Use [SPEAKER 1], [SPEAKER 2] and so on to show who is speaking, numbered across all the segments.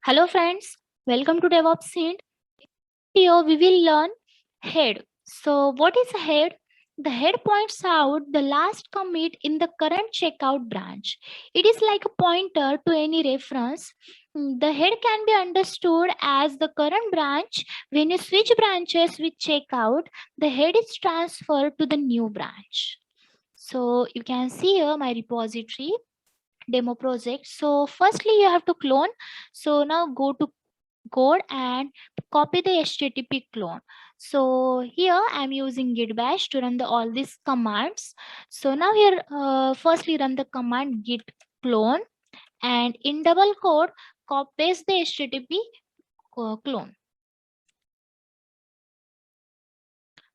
[SPEAKER 1] Hello friends, welcome to DevOps Hint. Here we will learn head. So what is head? The head points out the last commit in the current checkout branch. It is like a pointer to any reference. The head can be understood as the current branch. When you switch branches with checkout, the head is transferred to the new branch. So you can see here my repository demo project. So firstly you have to clone. So now go to code and copy the http clone. So here I'm using git bash to run all these commands. So now here firstly run the command git clone, and in double quote copy paste the http clone.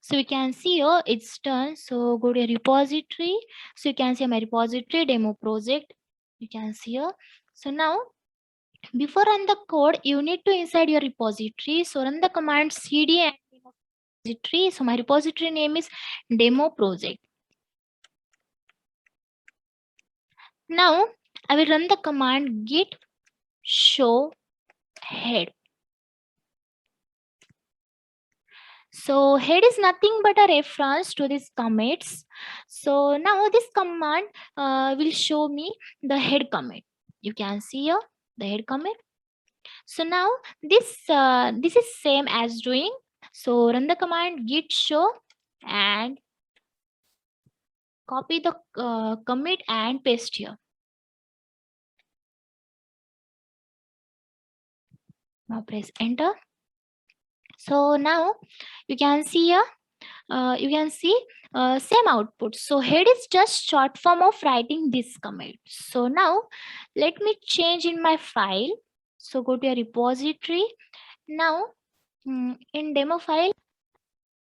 [SPEAKER 1] So you can see here it's done. So go to your repository. So you can see my repository demo project. You can see here. So now before run the code, you need to inside your repository. So run the command cd and repository. So my repository name is demo project. Now I will run the command git show head. So head is nothing but a reference to these commits. So now this command will show me the head commit. You can see here the head commit. So now this is same as doing. So run the command git show and copy the commit and paste here. Now press enter. So now you can see here same output. So head is just short form of writing this commit. So now let me change in my file. So go to your repository. Now in demo file,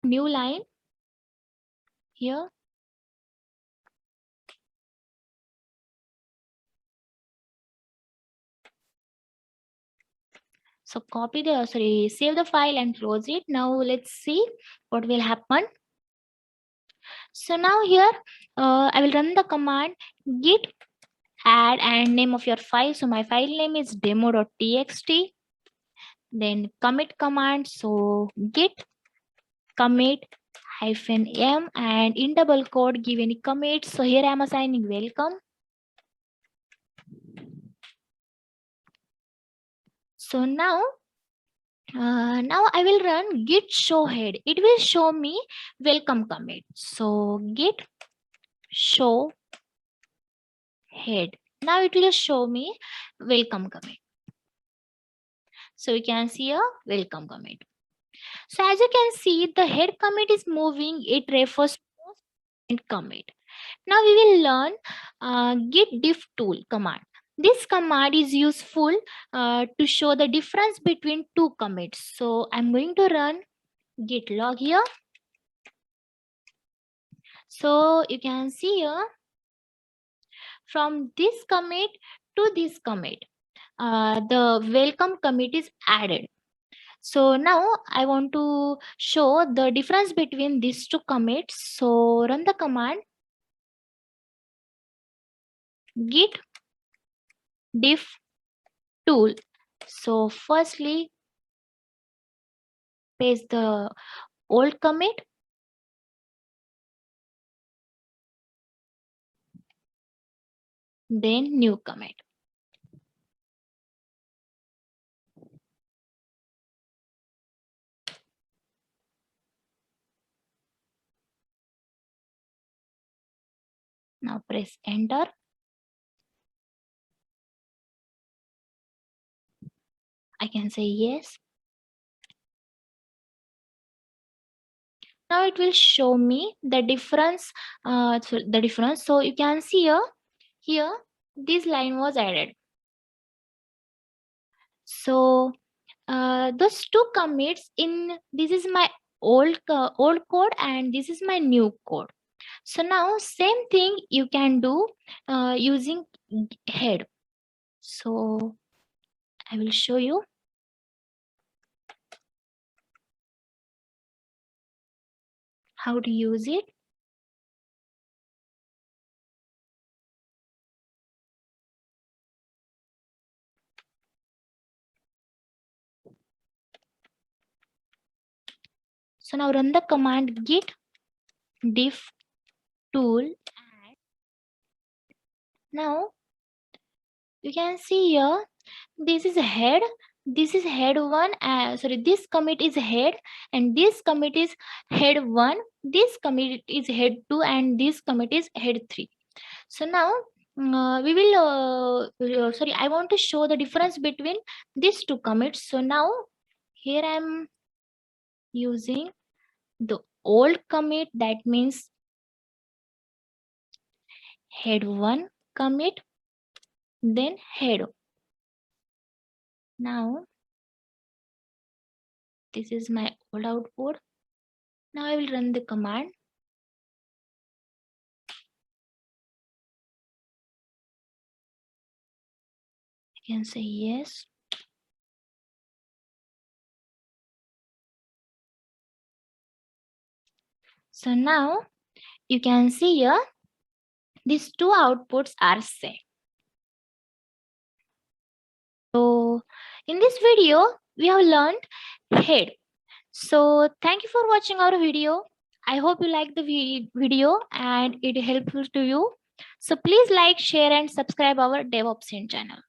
[SPEAKER 1] new line here. So copy the save the file and close it. Now let's see what will happen. So now here I will run the command git add and name of your file. So my file name is demo.txt. Then commit command. So git commit -m and in double quote give any commit. So here I am assigning welcome. So now I will run git show head. It will show me welcome commit. So git show head. Now it will show me welcome commit. So you can see a welcome commit. So as you can see, the head commit is moving. It refers to commit. Now we will learn git diff tool command. This command is useful to show the difference between two commits. So I'm going to run git log here. So you can see here from this commit to this commit, the welcome commit is added. So now I want to show the difference between these two commits. So run the command git diff tool. So firstly paste the old commit, then new commit. Now press enter. I can say yes. Now it will show me the difference. So you can see here this line was added. So those two commits in this is my old code and this is my new code. So now same thing you can do using head. So I will show you how to use it. So now run the command git diff tool. And now you can see here, this is head, this is head 1, this commit is head, and this commit is head 1, this commit is head 2, and this commit is head 3. So now we will I want to show the difference between these two commits. So now here I am using the old commit, that means head 1 commit, then head. Now this is my old output. Now I will run the command. I can say yes. So now you can see here, these two outputs are set. So in this video, we have learned head. So thank you for watching our video. I hope you like the video and it helpful to you. So please like, share and subscribe our DevOps channel.